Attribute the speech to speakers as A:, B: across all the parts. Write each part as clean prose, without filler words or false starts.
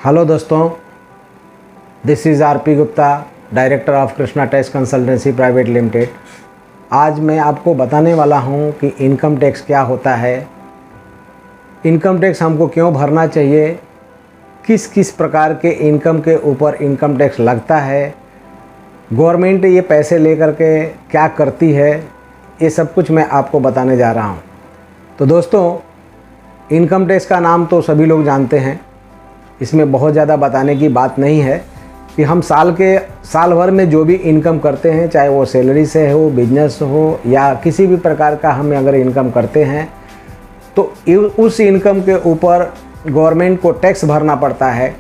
A: Hello दोस्तों, this is RP Gupta, director of Krishna tax consultancy private limited. आज मैं आपको बताने वाला हूं कि इनकम टैक्स क्या होता है, इनकम टैक्स हमको क्यों भरना चाहिए, किस किस प्रकार के इनकम के ऊपर इनकम टैक्स लगता है, गवर्नमेंट ये पैसे लेकर के क्या करती है, ये सब कुछ मैं आपको बताने जा रहा हूं। तो दोस्तों, इनकम टैक्स का नाम तो सभी लोग जानते हैं, इसमें बहुत ज़्यादा बताने की बात नहीं है कि हम साल भर में जो भी इनकम करते हैं, चाहे वो सैलरी से हो, बिजनेस हो या किसी भी प्रकार का हम अगर इनकम करते हैं तो उस इनकम के ऊपर गवर्नमेंट को टैक्स भरना पड़ता है।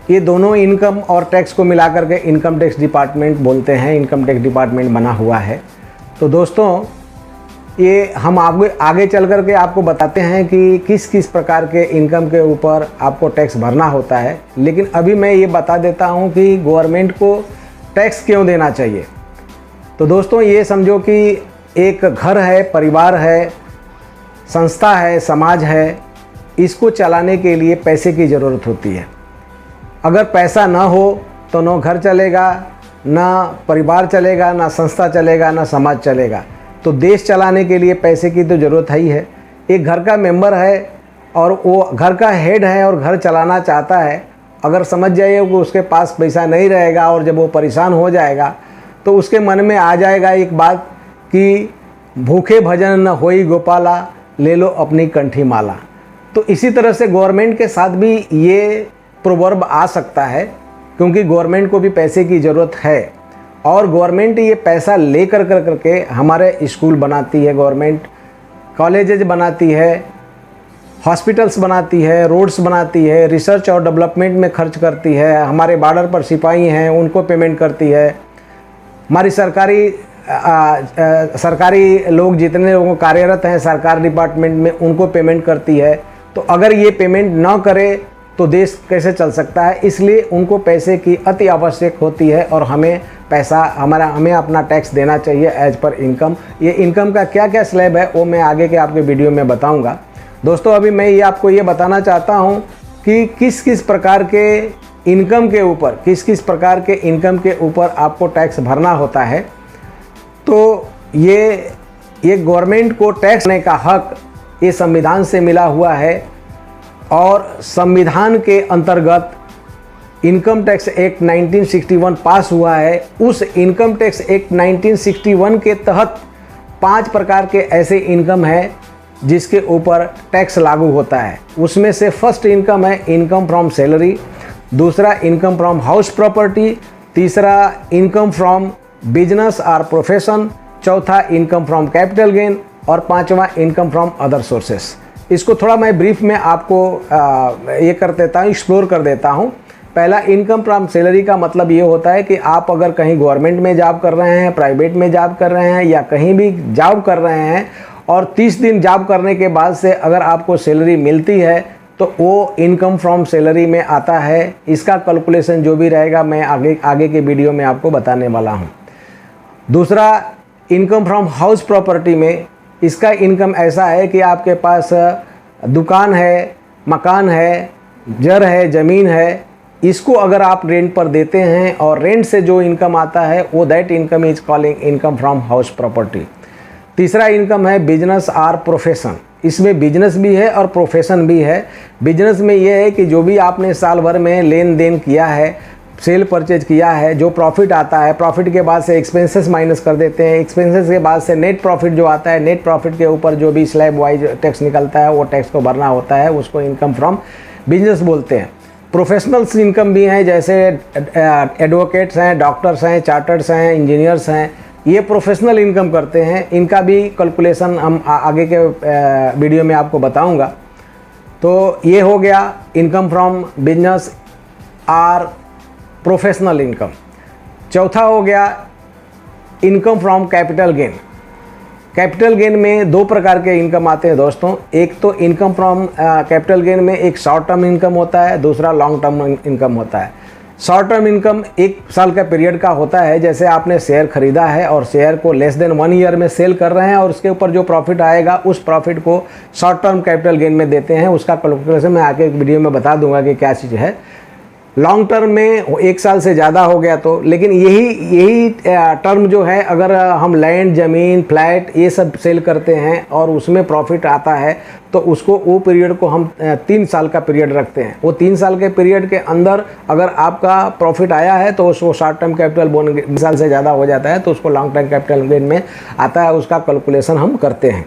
A: ये दोनों इनकम और टैक्स को मिला करके इनकम टैक्स डिपार्टमेंट बोलते हैं, इनकम टैक्स डिपार्टमेंट बना हुआ है। तो दोस्तों, ये हम आगे चल कर के आपको बताते हैं कि किस किस प्रकार के इनकम के ऊपर आपको टैक्स भरना होता है। लेकिन अभी मैं ये बता देता हूँ कि गवर्नमेंट को टैक्स क्यों देना चाहिए। तो दोस्तों, ये समझो कि एक घर है, परिवार है, संस्था है, समाज है, इसको चलाने के लिए पैसे की ज़रूरत होती है। अगर पैसा ना हो तो ना घर चलेगा, ना परिवार चलेगा, ना संस्था चलेगा, ना समाज चलेगा। तो देश चलाने के लिए पैसे की तो ज़रूरत है ही है। एक घर का मेंबर है और वो घर का हेड है और घर चलाना चाहता है, अगर समझ जाइए कि उसके पास पैसा नहीं रहेगा और जब वो परेशान हो जाएगा तो उसके मन में आ जाएगा एक बात कि भूखे भजन न होई गोपाला, ले लो अपनी कंठी माला। तो इसी तरह से गवर्नमेंट के साथ भी ये प्रोवर्ब आ सकता है, क्योंकि गवर्नमेंट को भी पैसे की ज़रूरत है और गवर्नमेंट ये पैसा ले करके हमारे स्कूल बनाती है, गवर्नमेंट कॉलेजेज बनाती है, हॉस्पिटल्स बनाती है, रोड्स बनाती है, रिसर्च और डेवलपमेंट में खर्च करती है, हमारे बॉर्डर पर सिपाही हैं उनको पेमेंट करती है, हमारी सरकारी लोग जितने लोगों कार्यरत हैं सरकार डिपार्टमेंट में उनको पेमेंट करती है। तो अगर ये पेमेंट ना करे तो देश कैसे चल सकता है। इसलिए उनको पैसे की अति आवश्यक होती है और हमें अपना टैक्स देना चाहिए एज पर इनकम। ये इनकम का क्या क्या स्लैब है वो मैं आगे के आपके वीडियो में बताऊंगा। दोस्तों, अभी मैं आपको ये बताना चाहता हूँ कि किस किस प्रकार के इनकम के ऊपर आपको टैक्स भरना होता है। तो ये गवर्नमेंट को टैक्स देने का हक ये संविधान से मिला हुआ है और संविधान के अंतर्गत इनकम टैक्स एक्ट 1961 पास हुआ है। उस इनकम टैक्स एक्ट 1961 के तहत 5 प्रकार के ऐसे इनकम है जिसके ऊपर टैक्स लागू होता है। उसमें से फर्स्ट इनकम है इनकम फ्रॉम सैलरी, दूसरा इनकम फ्रॉम हाउस प्रॉपर्टी, तीसरा इनकम फ्रॉम बिजनेस और प्रोफेशन, चौथा इनकम फ्रॉम कैपिटल गेन और पांचवा इनकम फ्रॉम अदर सोर्सेस। इसको थोड़ा मैं ब्रीफ में आपको ये कर देता हूँ, एक्सप्लोर कर देता हूँ। पहला, इनकम फ्रॉम सैलरी का मतलब ये होता है कि आप अगर कहीं गवर्नमेंट में जॉब कर रहे हैं, प्राइवेट में जॉब कर रहे हैं या कहीं भी जॉब कर रहे हैं और 30 दिन जॉब करने के बाद से अगर आपको सैलरी मिलती है तो वो इनकम फ्रॉम सैलरी में आता है। इसका कैलकुलेशन जो भी रहेगा मैं आगे के वीडियो में आपको बताने वाला हूँ। दूसरा, इनकम फ्रॉम हाउस प्रॉपर्टी में इसका इनकम ऐसा है कि आपके पास दुकान है, मकान है, जर है, ज़मीन है, इसको अगर आप रेंट पर देते हैं और रेंट से जो इनकम आता है वो that income is calling income from house property. तीसरा इनकम है बिजनेस और प्रोफेशन। इसमें बिजनेस भी है और प्रोफेशन भी है। बिजनेस में ये है कि जो भी आपने साल भर में लेन देन किया है, सेल परचेज किया है, जो प्रॉफिट आता है, प्रॉफिट के बाद से एक्सपेंसेस माइनस कर देते हैं, एक्सपेंसेस के बाद से नेट प्रॉफिट जो आता है, नेट प्रॉफिट के ऊपर जो भी स्लैब वाइज टैक्स निकलता है वो टैक्स को भरना होता है, उसको इनकम फ्रॉम बिजनेस बोलते हैं। प्रोफेशनल्स इनकम भी हैं, जैसे एडवोकेट्स हैं, डॉक्टर्स हैं, चार्टर्स हैं, इंजीनियर्स हैं, ये प्रोफेशनल इनकम करते हैं। इनका भी कैलकुलेशन हम आगे के वीडियो में आपको बताऊंगा। तो ये हो गया इनकम फ्रॉम बिजनेस और प्रोफेशनल इनकम। चौथा हो गया income from capital gain. Capital gain में 2 प्रकार के इनकम आते हैं दोस्तों। एक तो इनकम फ्रॉम कैपिटल गेन में एक शॉर्ट टर्म इनकम होता है, दूसरा लॉन्ग टर्म इनकम होता है। शॉर्ट टर्म इनकम 1 साल का पीरियड का होता है। जैसे आपने शेयर खरीदा है और शेयर को लेस देन 1 ईयर में सेल कर रहे हैं और उसके ऊपर जो प्रॉफिट आएगा उस प्रॉफिट को शॉर्ट टर्म कैपिटल गेन में देते हैं। उसका कैलकुलेशन मैं आगे वीडियो में बता दूंगा कि क्या चीज़ है। लॉन्ग टर्म में 1 साल से ज़्यादा हो गया तो, लेकिन यही टर्म जो है, अगर हम लैंड, ज़मीन, फ्लैट ये सब सेल करते हैं और उसमें प्रॉफिट आता है तो उसको वो पीरियड को हम 3 साल का पीरियड रखते हैं। वो 3 साल के पीरियड के अंदर अगर आपका प्रॉफिट आया है तो उसको शॉर्ट टर्म कैपिटल बोन 2 साल से ज़्यादा हो जाता है तो उसको लॉन्ग टर्म कैपिटल गेन में आता है। उसका कैलकुलेशन हम करते हैं।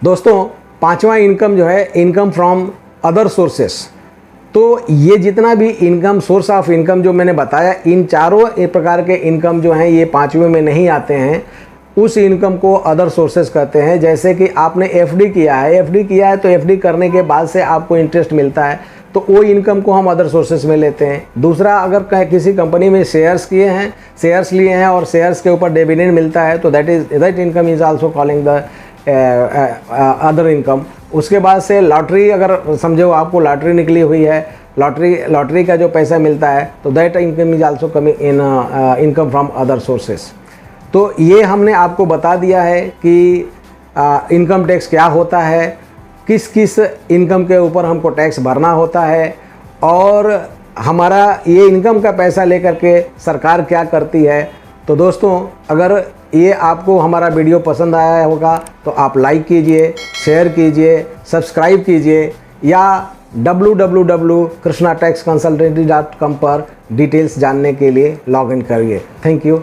A: दोस्तों, 5वां इनकम जो है, इनकम फ्रॉम अदर सोर्सेस। तो ये जितना भी इनकम, सोर्स ऑफ इनकम जो मैंने बताया, इन चारों प्रकार के इनकम जो हैं ये 5वें में नहीं आते हैं। उस इनकम को अदर सोर्सेस कहते हैं। जैसे कि आपने एफडी किया है तो एफडी करने के बाद से आपको इंटरेस्ट मिलता है तो वो इनकम को हम अदर सोर्सेस में लेते हैं। दूसरा, अगर किसी कंपनी में शेयर्स लिए हैं और शेयर्स के ऊपर डिविडेंड मिलता है तो that income is also calling the other income. उसके बाद से लॉटरी, अगर समझो आपको लॉटरी निकली हुई है, लॉटरी का जो पैसा मिलता है तो that income is also coming in income from other sources. तो ये हमने आपको बता दिया है कि इनकम टैक्स क्या होता है, किस किस इनकम के ऊपर हमको टैक्स भरना होता है और हमारा ये इनकम का पैसा लेकर के सरकार क्या करती है। तो दोस्तों, अगर ये आपको हमारा वीडियो पसंद आया होगा तो आप लाइक कीजिए, शेयर कीजिए, सब्सक्राइब कीजिए या www.krishnataxconsultancy.com पर डिटेल्स जानने के लिए लॉग इन करिए। Thank you.